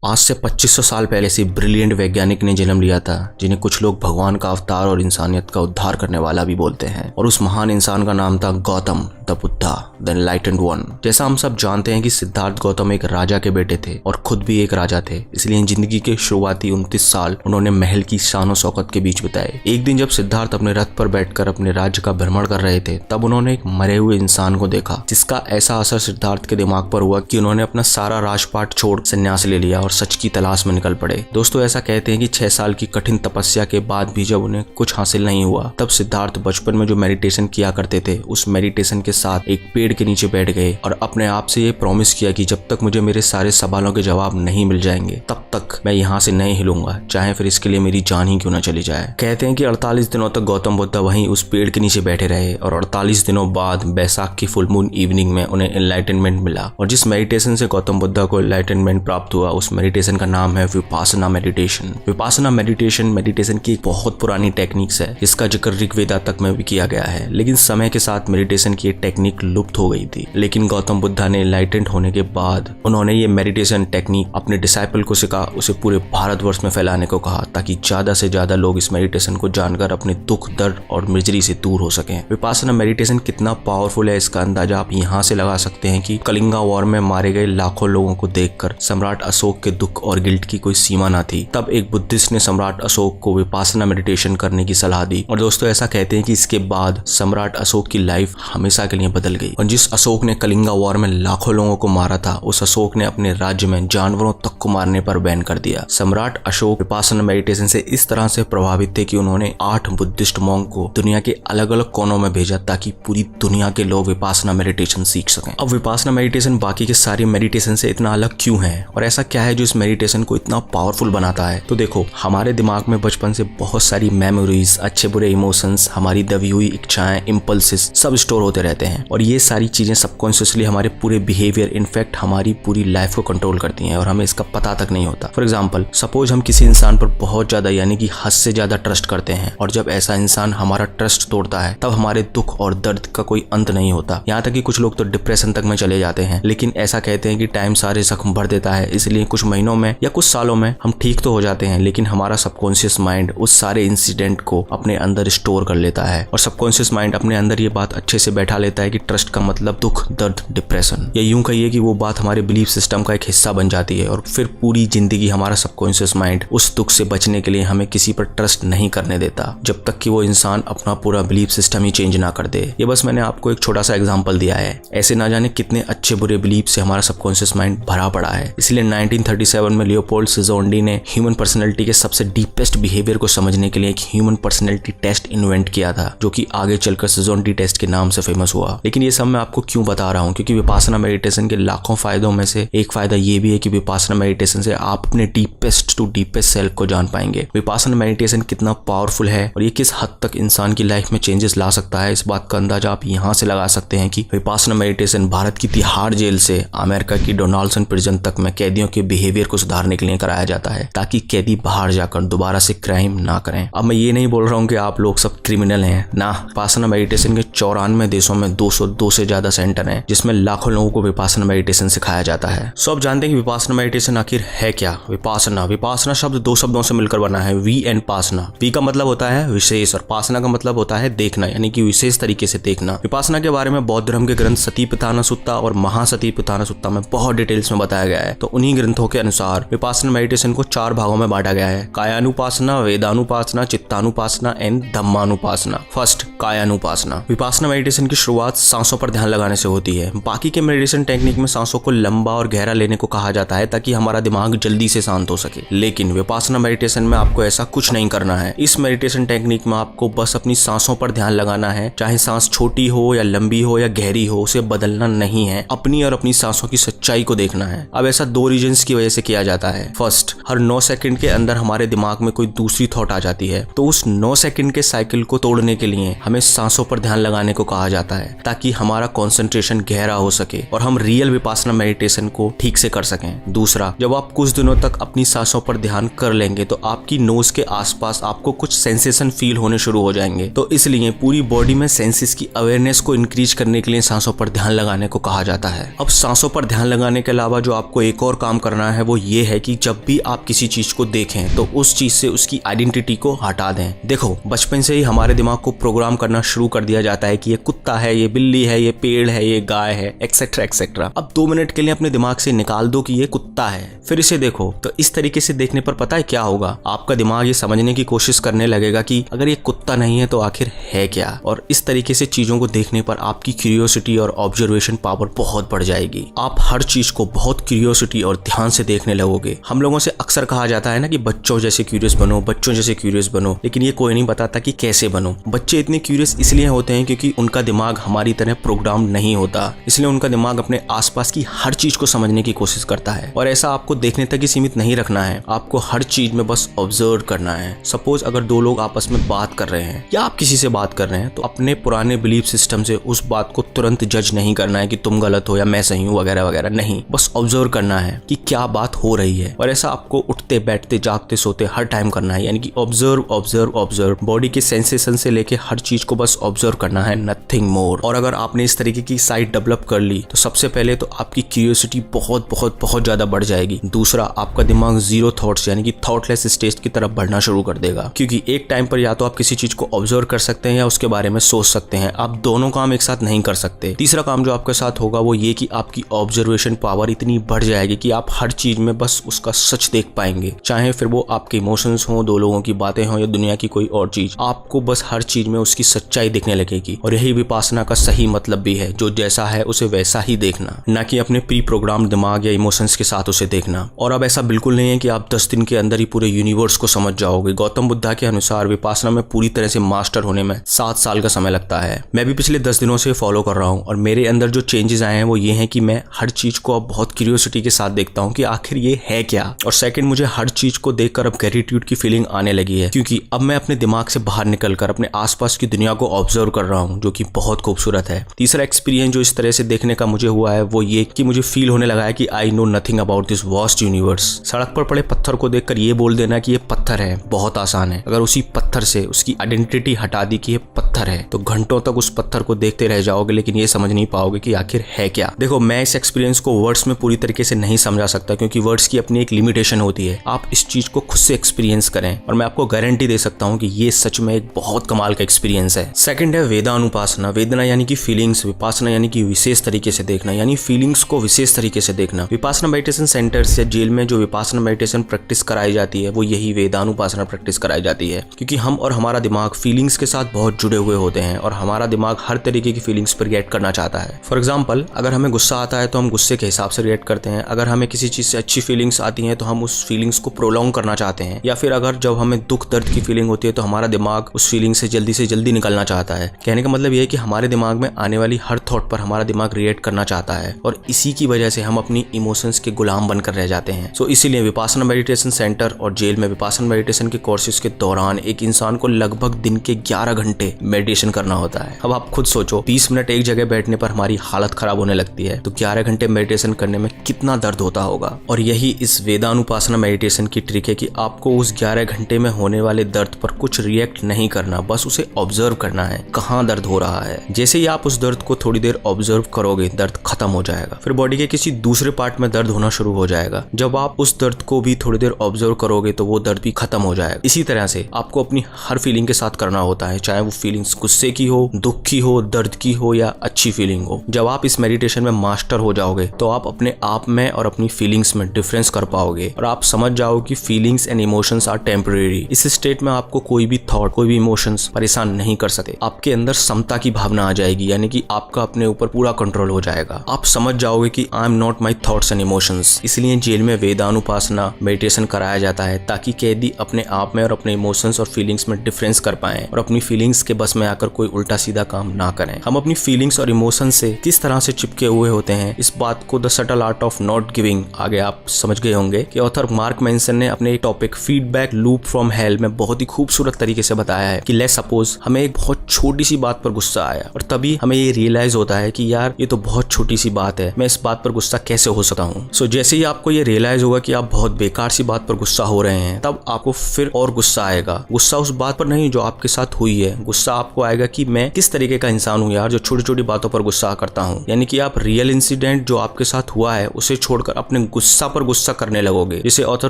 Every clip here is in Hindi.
आज से 2500 साल पहले से ब्रिलियंट वैज्ञानिक ने जन्म लिया था, जिन्हें कुछ लोग भगवान का अवतार और इंसानियत का उद्धार करने वाला भी बोलते हैं। और उस महान इंसान का नाम था Gautam the Buddha, the enlightened one. जैसा हम सब जानते हैं कि सिद्धार्थ गौतम एक राजा के बेटे थे और खुद भी एक राजा थे, इसलिए जिंदगी के शुरुआती 29 साल उन्होंने महल की शानो शौकत के बीच बिताए। एक दिन जब सिद्धार्थ अपने रथ पर बैठकर अपने राज्य का भ्रमण कर रहे थे, तब उन्होंने एक मरे हुए इंसान को देखा, जिसका ऐसा असर सिद्धार्थ के दिमाग पर हुआ कि उन्होंने अपना सारा राजपाट छोड़ संन्यास ले लिया और सच की तलाश में निकल पड़े। दोस्तों, ऐसा कहते हैं कि 6 साल की कठिन तपस्या के बाद भी जब उन्हें कुछ हासिल नहीं हुआ, तब सिद्धार्थ बचपन में जो मेडिटेशन किया करते थे, उस मेडिटेशन के साथ एक पेड़ के नीचे बैठ गए और अपने आप से ये प्रॉमिस किया कि जब तक मुझे मेरे सारे सवालों के जवाब नहीं मिल जाएंगे, तब तक मैं यहाँ से नहीं हिलूंगा, चाहे फिर इसके लिए मेरी जान ही क्यों न चली जाए। कहते हैं कि 48 दिनों तक गौतम बुद्ध वहीं उस पेड़ के नीचे बैठे रहे और 48 दिनों बाद बैसाख की फुल मून इवनिंग में उन्हें एनलाइटनमेंट मिला। और जिस मेडिटेशन से गौतम बुद्ध को एनलाइटनमेंट प्राप्त हुआ, उस मेडिटेशन का नाम है विपासना मेडिटेशन। विपासना मेडिटेशन की एक बहुत पुरानी टेक्निक्स है, जिसका जिक्र ऋग्वेदा तक में भी किया गया है, लेकिन समय के साथ मेडिटेशन की टेक्निक लुप्त हो गई थी। लेकिन गौतम बुद्धा ने एनलाइटेंड होने के बाद उन्होंने ये मेडिटेशन टेक्निक अपने डिसाइपल को सिखा, उसे पूरे भारतवर्ष में फैलाने को कहा, ताकि ज्यादा से ज्यादा लोग इस मेडिटेशन को जानकर अपने दुख, दर्द और मिजरी से दूर हो सकें। विपासना मेडिटेशन कितना पावरफुल है, इसका अंदाजा आप यहाँ से लगा सकते हैं कि कलिंगा वॉर में मारे गए लाखों लोगों को देखकर सम्राट अशोक के दुख और गिल्ट की कोई सीमा ना थी। तब एक बुद्धिस्ट ने सम्राट अशोक को विपासना मेडिटेशन करने की सलाह दी। और दोस्तों, ऐसा कहते हैं कि इसके बाद सम्राट अशोक की लाइफ हमेशा के लिए बदल गई। और जिस अशोक ने कलिंगा वॉर में लाखों लोगों को मारा था, उस अशोक ने अपने राज्य में जानवरों तक को मारने पर बैन कर दिया। सम्राट अशोक विपासना मेडिटेशन से इस तरह से प्रभावित थे कि उन्होंने 8 बुद्धिस्ट मॉन्क को दुनिया के अलग अलग कोनों में भेजा, ताकि पूरी दुनिया के लोग विपासना मेडिटेशन सीख सकें। अब विपासना मेडिटेशन बाकी के सारी मेडिटेशन से इतना अलग क्यों है, और ऐसा क्या है जो इस मेडिटेशन को इतना पावरफुल बनाता है? तो देखो, हमारे दिमाग में बचपन से बहुत सारी मेमोरीज, अच्छे बुरे इमोशंस, हमारी दबी हुई इच्छाएं, इम्पल्सेस सब स्टोर होते रहते हैं, और ये सारी चीजें सबकॉन्शियसली हमारे पूरे बिहेवियर, इनफैक्ट हमारी पूरी लाइफ को कंट्रोल करती हैं और हमें इसका पता तक नहीं होता। फॉर एग्जाम्पल, सपोज हम किसी इंसान पर बहुत ज्यादा यानी कि हद से ज्यादा ट्रस्ट करते हैं, और जब ऐसा इंसान हमारा ट्रस्ट तोड़ता है, तब हमारे दुख और दर्द का कोई अंत नहीं होता। यहाँ तक कि कुछ लोग तो डिप्रेशन तक में चले जाते हैं। लेकिन ऐसा कहते हैं कि टाइम सारे जख्म भर देता है, इसलिए कुछ महीनों में या कुछ सालों में हम ठीक तो हो जाते हैं, लेकिन हमारा सबकॉन्शियस माइंड उस सारे इंसिडेंट को अपने अंदर स्टोर कर लेता है, और सबकॉन्शियस माइंड अपने अंदर ये बात अच्छे से बैठा लेता है कि ट्रस्ट का मतलब दुख, दर्द, डिप्रेशन, या यूं कहिए कि वो बात हमारे बिलीफ सिस्टम का एक हिस्सा बन जाती है। और फिर पूरी जिंदगी हमारा सबकॉन्शियस माइंड उस दुख से बचने के लिए हमें किसी पर ट्रस्ट नहीं करने देता, जब तक कि वो इंसान अपना पूरा बिलीफ सिस्टम ही चेंज ना कर दे। ये बस मैंने आपको एक छोटा सा एग्जांपल दिया है। ऐसे ना जाने कितने अच्छे बुरे बिलीफ से हमारा सबकॉन्शियस माइंड भरा पड़ा है। इसलिए 1937 में लियोपोल्ड सिजोंडी ने ह्यूमन पर्सनैलिटी के सबसे डीपेस्ट बिहेवियर को समझने के लिए एक ह्यूमन पर्सनैलिटी टेस्ट इन्वेंट किया था, जो कि आगे चलकर सिजोंडी टेस्ट के नाम से फेमस हुआ। लेकिन ये सब मैं आपको क्यों बता रहा हूँ? क्योंकि विपासना मेडिटेशन के लाखों फायदों में से एक फायदा ये भी है कि विपासना मेडिटेशन से आप अपने डीपेस्ट टू डीपेस्ट सेल्फ को जान पाएंगे। विपासना मेडिटेशन कितना पावरफुल है और ये किस हद तक इंसान की लाइफ में चेंजेस ला सकता है, इस बात का अंदाजा आप यहाँ से लगा सकते हैं कि विपासना मेडिटेशन भारत की तिहाड़ जेल से अमेरिका की डोनाल्डसन प्रिजन तक में कैदियों के बिहेवियर को सुधारने के लिए कराया जाता है, ताकि कैदी बाहर जाकर दोबारा से क्राइम ना करें। अब मैं ये नहीं बोल रहा हूँ कि आप लोग सब क्रिमिनल हैं ना। विपासना मेडिटेशन के 94 देशों में 202 से ज्यादा सेंटर हैं, जिसमें लाखों लोगों को विपासना मेडिटेशन सिखाया जाता है। सो आप जानते हैं कि विपासना मेडिटेशन आखिर है क्या? विपासना शब्द 2 शब्दों से मिलकर बना है, वी एंड पासना। वी का मतलब होता है विशेष और पासना का मतलब होता है देखना, यानी कि विशेष तरीके से देखना। विपासना के बारे में बौद्ध धर्म के ग्रंथ सतीपट्ठान सुत्ता और महासतीपट्ठान सुत्ता में बहुत डिटेल्स में बताया गया है। तो उन्हीं ग्रंथों के अनुसार विपासना मेडिटेशन को 4 भागों में बांटा गया है: कायानुपासना, वेदानुपासना, चित्तानुपासना एंड धम्मानुपासना। फर्स्ट, कायानुपासना। विपासना मेडिटेशन की शुरुआत सांसों पर ध्यान लगाने से होती है। बाकी के मेडिटेशन टेक्निक में सांसों को लंबा और गहरा लेने को कहा जाता है, ताकि हमारा दिमाग जल्दी से शांत हो सके। लेकिन विपासना मेडिटेशन में आपको ऐसा कुछ नहीं करना है। इस मेडिटेशन टेक्निक में आपको बस अपनी सांसों पर ध्यान लगाना है, चाहे सांस छोटी हो या लंबी हो या गहरी हो, उसे बदलना नहीं है। अपनी और अपनी सांसों की सच्चाई को देखना है। अब ऐसा 2 रीजंस की वजह से किया जाता है। फर्स्ट, हर 9 सेकंड के अंदर हमारे दिमाग में कोई दूसरी थॉट आ जाती है, तो उस 9 सेकंड के साइकिल को तोड़ने के लिए हमें सांसों पर ध्यान लगाना लगाने को कहा जाता है ताकि हमारा कंसंट्रेशन गहरा हो सके और हम रियल विपासना मेडिटेशन को ठीक से कर सकें। दूसरा, जब आप कुछ दिनों तक अपनी सांसों पर ध्यान कर लेंगे तो आपकी नोज के आसपास आपको कुछ सेंसेशन फील होने शुरू हो जाएंगे। तो इसलिए पूरी बॉडी में सेंसेस की अवेयरनेस को इंक्रीज करने के लिए सांसों पर ध्यान लगाने को कहा जाता है। अब सांसों पर ध्यान लगाने के अलावा जो आपको एक और काम करना है वो ये है कि जब भी आप किसी चीज को देखें तो उस चीज से उसकी आइडेंटिटी को हटा दें। देखो, बचपन से ही हमारे दिमाग को प्रोग्राम करना शुरू कर दिया जाता है कि ये कुत्ता है, ये बिल्ली है, ये पेड़ है, ये गाय है, एक्सेट्रा एक्सेट्रा। अब 2 मिनट के लिए अपने दिमाग से निकाल दो कि ये कुत्ता है, फिर इसे देखो। तो इस तरीके से देखने पर पता है क्या होगा, आपका दिमाग ये समझने की कोशिश करने लगेगा कि अगर ये कुत्ता नहीं है तो आखिर है क्या। और इस तरीके से चीजों को देखने पर आपकी क्यूरियोसिटी और ऑब्जर्वेशन पावर बहुत बढ़ जाएगी। आप हर चीज को बहुत क्यूरियोसिटी और ध्यान से देखने लगोगे। हम लोगों से अक्सर कहा जाता है ना कि बच्चों जैसे क्यूरियस बनो, बच्चों जैसे क्यूरियस बनो, लेकिन ये कोई नहीं बताता कि कैसे बनो। बच्चे इतने क्यूरियस इसलिए होते हैं क्योंकि उनका दिमाग हमारी तरह प्रोग्राम नहीं होता, इसलिए उनका दिमाग अपने आसपास की हर चीज को समझने की कोशिश करता है। और ऐसा आपको देखने तक ही सीमित नहीं रखना है, आपको हर चीज में बस ऑब्जर्व करना है। सपोज अगर 2 लोग आपस में बात कर रहे हैं या आप किसी से बात कर रहे हैं तो अपने पुराने बिलीफ सिस्टम से उस बात को तुरंत जज नहीं करना है कि तुम गलत हो या मैं सही हूँ वगैरह वगैरह, नहीं, बस ऑब्जर्व करना है कि क्या बात हो रही है। और ऐसा आपको उठते बैठते जागते सोते हर टाइम करना है, यानी कि ऑब्जर्व ऑब्जर्व ऑब्जर्व। बॉडी के सेंसेशन से लेके हर चीज को बस ऑब्जर्व करना है, नथिंग मोर। और अगर आपने इस तरीके की साइट डेवलप कर ली तो सबसे पहले तो आपकी क्यूरियोसिटी बहुत बहुत बहुत ज्यादा बढ़ जाएगी। दूसरा, आपका दिमाग जीरो थॉट्स यानी कि थॉटलेस स्टेज की तरफ बढ़ना शुरू कर देगा, क्योंकि एक टाइम पर या तो आप किसी चीज को ऑब्जर्व कर सकते हैं या उसके बारे में सोच सकते हैं। आप दोनों काम एक साथ नहीं कर सकते। तीसरा काम जो आपके साथ होगा वो ये कि आपकी ऑब्जर्वेशन पावर इतनी बढ़ जाएगी कि आप हर चीज में बस उसका सच देख पाएंगे, चाहे फिर वो आपके इमोशंस हो, 2 लोगों की बातें हो या दुनिया की कोई और चीज। आपको बस हर चीज में उसकी सच्चाई दिखने लगेगी। और यही विपासना का सही मतलब भी है, जो जैसा है उसे वैसा ही देखना, ना कि अपने प्री प्रोग्राम दिमाग या इमोशंस के साथ उसे देखना। और अब ऐसा बिल्कुल नहीं है कि आप 10 दिन के अंदर ही पूरे यूनिवर्स को समझ जाओगे। गौतम बुद्धा के अनुसार विपासना में पूरी तरह से मास्टर होने में 7 साल का समय लगता है। मैं भी पिछले 10 दिनों से फॉलो कर रहा हूँ और मेरे अंदर जो चेंजेस आए हैं वो ये हैं कि मैं हर चीज को अब बहुत क्यूरियोसिटी के साथ देखता हूँ कि आखिर ये है क्या। और सेकंड, मुझे हर चीज को देखकर अब ग्रेटिट्यूड की फीलिंग आने लगी है, क्योंकि अब मैं अपने दिमाग से बाहर निकलकर अपने आसपास की दुनिया को ऑब्जर्व कर रहा हूँ, जो कि बहुत खूबसूरत है। तीसरा एक्सपीरियंस जो इस तरह से देखने का मुझे हुआ है वो ये कि मुझे फील होने लगा है कि I know nothing about this vast universe. सड़क पर पड़े पत्थर को देखकर ये बोल देना कि ये पत्थर है बहुत आसान है। अगर उसी पत्थर से उसकी आइडेंटिटी हटा दी कि ये पत्थर है तो घंटों तक उस पत्थर को देखते रह जाओगे, लेकिन ये समझ नहीं पाओगे कि आखिर है क्या। देखो, मैं इस एक्सपीरियंस को वर्ड्स में पूरी तरीके से नहीं समझा सकता, क्योंकि वर्ड्स की अपनी एक लिमिटेशन होती है। आप इस चीज को खुद से एक्सपीरियंस करें और मैं आपको गारंटी दे सकता हूँ कि ये सच में एक बहुत कमाल का एक्सपीरियंस है। सेकंड है वेदानुपासना। वेदना यानी कि फीलिंग्स, विपासना यानी कि विशेष तरीके से देखना, यानी फीलिंग्स को विशेष तरीके से देखना। विपासना मेडिटेशन सेंटर्स या जेल में जो विपासना मेडिटेशन प्रैक्टिस कराई जाती है वो यही वेदानुपासना प्रैक्टिस कराई जाती है, क्योंकि हम और हमारा दिमाग फीलिंग्स के साथ बहुत जुड़े हुए होते हैं और हमारा दिमाग हर तरीके की फीलिंग्स पर रिएक्ट करना चाहता है। फॉर एग्जाम्पल, अगर हमें गुस्सा आता है तो हम गुस्से के हिसाब से रिएक्ट करते हैं। अगर हमें किसी चीज से अच्छी फीलिंग्स आती हैं तो हम उस फीलिंग्स को प्रोलॉन्ग करना चाहते हैं। या फिर अगर जब हमें दुख दर्द की फीलिंग होती है तो हमारा दिमाग उस फीलिंग से जल्दी निकलना चाहता है। कहने का मतलब ये है कि हमारे दिमाग में आने वाली हर थॉट पर हमारा दिमाग रिएक्ट करना चाहता है और इसी की वजह से हम अपनी इमोशंस के गुलाम बनकर रह जाते हैं। सो इसीलिए विपासना मेडिटेशन सेंटर और जेल में विपासना मेडिटेशन के कोर्सेज के दौरान एक इंसान को लगभग दिन के 11 घंटे मेडिटेशन करना होता है। अब आप खुद सोचो, 20 मिनट एक जगह बैठने पर हमारी हालत खराब होने लगती है, तो 11 घंटे मेडिटेशन करने में कितना दर्द होता होगा। और यही इस वेदानुपासना मेडिटेशन की ट्रिक है कि आपको उस 11 घंटे में होने वाले दर्द पर कुछ रिएक्ट नहीं करना, बस उसे ऑब्जर्व करना है कहाँ दर्द हो रहा है। जैसे ही आप उस दर्द को थोड़ी देर ऑब्जर्व करोगे, दर्द खत्म हो जाएगा। फिर बॉडी के किसी दूसरे पार्ट में दर्द होना शुरू हो जाएगा। जब आप उस दर्द को भी थोड़ी देर ऑब्जर्व करोगे तो वो दर्द भी खत्म हो जाएगा। इसी तरह से आपको अपनी हर फीलिंग के साथ करना होता है, चाहे वो फीलिंग्स गुस्से की हो, दुख की हो, दर्द की हो या अच्छी फीलिंग हो। जब आप इस मेडिटेशन में मास्टर हो जाओगे तो आप अपने आप में और अपनी फीलिंग्स में डिफरेंस कर पाओगे और आप समझ जाओगे कि feelings and emotions are temporary. इस स्टेट में आपको कोई भी थॉट, कोई भी इमोशंस परेशान नहीं कर सकते। आपके अंदर समता की भावना आ जाएगी, यानी कि आपका अपने ऊपर पूरा कंट्रोल हो जाएगा। आप समझ जाओगे कि I am not my thoughts and emotions. इसलिए जेल में वेदानुपासना मेडिटेशन कराया जाता है ताकि कैदी अपने आप में और अपने इमोशंस और फीलिंग्स में डिफरेंस कर पाएं और अपनी फीलिंग्स के बस में आकर कोई उल्टा सीधा काम ना करें। हम अपनी फीलिंग्स और इमोशंस से किस तरह से चिपके हुए होते हैं, इस बात को the subtle art of not giving आगे आप समझ गए होंगे कि ऑथर मार्क मैंसन ने अपने topic feedback loop from hello में बहुत ही खूबसूरत तरीके से बताया है कि लेट्स सपोज हमें एक बहुत छोटी सी बात पर गुस्सा आया और तभी हमें ये रियलाइज होता है कि यार ये तो बहुत छोटी सी बात है, मैं इस बात पर गुस्सा कैसे हो सकता हूँ। सो जैसे ही आपको ये रियलाइज होगा कि आप बहुत बेकार सी बात पर गुस्सा हो रहे हैं, तब आपको फिर और गुस्सा आएगा। गुस्सा उस बात पर नहीं जो आपके साथ हुई है, गुस्सा आपको आएगा कि मैं किस तरीके का इंसान हूँ यार जो छोटी छोटी बातों पर गुस्सा करता हूँ। यानी कि आप रियल इंसिडेंट जो आपके साथ हुआ है उसे छोड़कर अपने गुस्सा पर गुस्सा करने लगोगे, जिसे author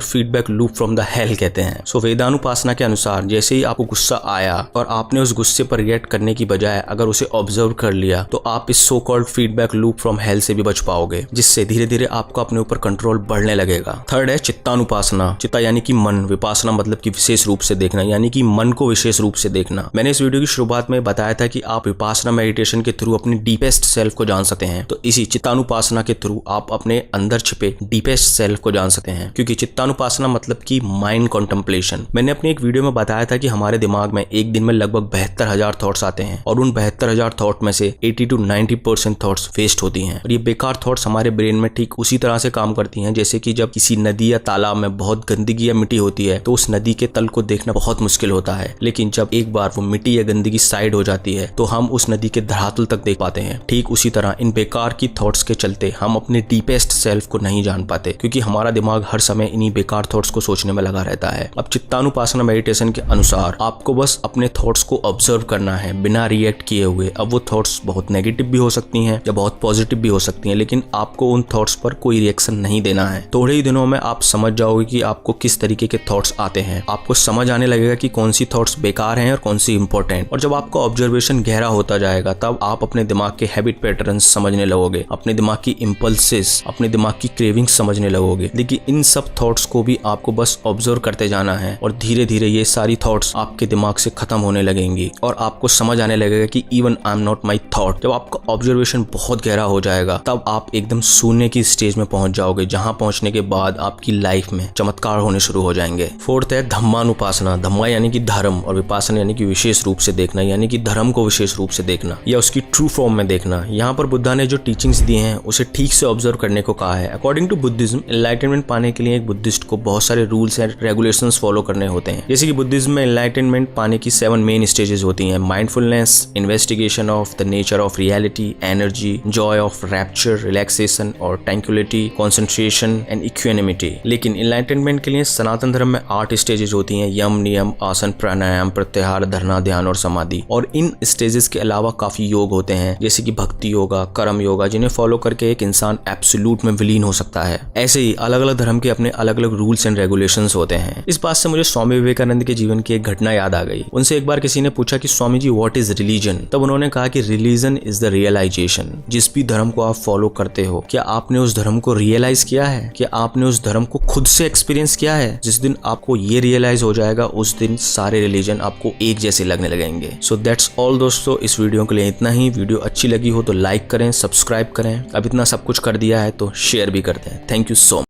feedback loop from the hell कहते हैं। सो वेदानुपासना के अनुसार जैसे ही आपको गुस्सा आया और आपने उस गुस्से पर रिएक्ट करने की बजाय अगर उसे ऑब्जर्व कर लिया, तो आप इस so called feedback loop from hello से भी बच पाओगे, जिससे धीरे धीरे आपको अपने ऊपर कंट्रोल बढ़ने लगेगा। थर्ड है चित्तानुपासना। चित्ता यानी कि मन, विपासना मतलब कि विशेष रूप से देखना, यानी कि मन को विशेष रूप से देखना। मैंने इस वीडियो की शुरुआत में बताया था कि आप विपासना मेडिटेशन के थ्रू अपनी डीपेस्ट सेल्फ को जान सकते हैं, तो इसी चित्तानुपासना के थ्रू आप अपने अंदर छिपे डीपेस्ट सेल्फ को जान सकते हैं। क्योंकि चित्तानुपासना मतलब कि माइंड कॉन्टेम्पलेशन। मैंने अपने एक वीडियो में बताया था कि हमारे दिमाग में एक दिन में लगभग 72,000 थॉट्स आते हैं और उन 72,000 थॉट में से 80 to 90% थॉट्स वेस्ट होती हैं। और ये बेकार थॉट्स हमारे ब्रेन में ठीक उसी तरह से काम करती हैं जैसे कि जब किसी नदी या तालाब में बहुत गंदगी या मिट्टी होती है तो उस नदी के तल को देखना बहुत मुश्किल होता है, लेकिन जब एक बार वो मिट्टी या गंदगी साइड हो जाती है तो हम उस नदी के धरातल तक देख पाते हैं। ठीक उसी तरह इन बेकार की थॉट्स के चलते हम अपने डीपेस्ट सेल्फ को नहीं जान पाते, क्योंकि हमारा दिमाग हर समय इन्हीं बेकार थॉट्स को सोचने में लगा रहता है। अब चित्तानुपासना मेडिटेशन के अनुसार आपको बस अपने थॉट्स को ऑब्जर्व करना है बिना रिएक्ट किए हुए। अब वो थॉट्स बहुत नेगेटिव भी हो सकती हैं या बहुत पॉजिटिव भी हो सकती हैं, लेकिन आपको उन थॉट्स पर कोई रिएक्शन नहीं देना है। थोड़े ही दिनों में आप समझ जाओगे कि आपको किस तरीके के थॉट्स आते हैं। आपको समझ आने लगेगा कि कौन सी थॉट्स बेकार हैं और कौन सी इंपॉर्टेंट। और जब आपका ऑब्जर्वेशन गहरा होता जाएगा तब आप अपने दिमाग के हैबिट पैटर्न्स समझने लगोगे, अपने दिमाग की इंपल्सेस, अपने दिमाग की क्रेविंग्स समझने लगोगे। देखिए इन सब थॉट्स को भी आपको बस ऑब्जर्व करते जाना है और धीरे धीरे ये सारी थॉट्स आपके दिमाग से खत्म होने लगेंगी और आपको समझ आने लगेगा कि even I am not my thought. जब आपका ऑब्जर्वेशन बहुत गहरा हो जाएगा तब आप एकदम शून्य की स्टेज में पहुंच जाओगे, जहां पहुंचने के बाद आपकी लाइफ में चमत्कार होने शुरू हो जाएंगे। फोर्थ है धम्मानुपासना। धम्मा यानी कि धर्म और विपासना यानी कि विशेष रूप से देखना, यानी कि धर्म को विशेष रूप से देखना या उसकी ट्रू फॉर्म में देखना। यहाँ पर बुद्धा ने जो टीचिंग्स दी हैं उसे ठीक से ऑब्जर्व करने को कहा है। अकॉर्डिंग टू बुद्धिज्म, एनलाइटनमेंट पाने के लिए एक बुद्धिस्ट को बहुत सारे रूल्स एंड रेगुलेशंस फॉलो करने होते हैं। जैसे कि बुद्धिज्म में एनलाइटनमेंट पाने की 7 मेन स्टेजेस होती हैं: mindfulness, investigation of the nature of reality, energy, Joy of rapture, relaxation और ट्रैंक्विलिटी, कंसंट्रेशन एंड इक्विनिमिटी। लेकिन एनलाइटनमेंट के लिए सनातन धर्म में 8 स्टेजेस होती हैं: यम, नियम, आसन, प्राणायाम, प्रत्याहार, धरना, ध्यान और समाधि। और इन स्टेजेस के अलावा काफी योग होते हैं जैसे कि भक्ति योगा, कर्म योगा, जिन्हें फॉलो करके एक इंसान एब्सोल्यूट में विलीन हो सकता है। ऐसे ही अलग अलग धर्म के अपने अलग अलग रूल्स एंड रेगुलेशंस होते हैं। इस बात से मुझे स्वामी विवेकानंद के जीवन की एक घटना याद आ गई। उनसे एक बार किसी ने पूछा कि Swami ji what is religion? तब उन्होंने कहा कि रिलीजन इज द रियलाइजेशन। जिस भी धर्म को आप फॉलो करते हो, क्या आपने उस धर्म को रियलाइज किया है? क्या आपने उस धर्म को खुद से एक्सपीरियंस किया है? जिस दिन आपको ये रियलाइज हो जाएगा उस दिन सारे रिलीजन आपको एक जैसे लगने लगेंगे। सो दैट्स ऑल दोस्तों, इस वीडियो के लिए इतना ही। वीडियो अच्छी लगी हो तो लाइक करें, सब्सक्राइब करें। अब इतना सब कुछ कर दिया है तो शेयर भी कर दें। Thank you so much.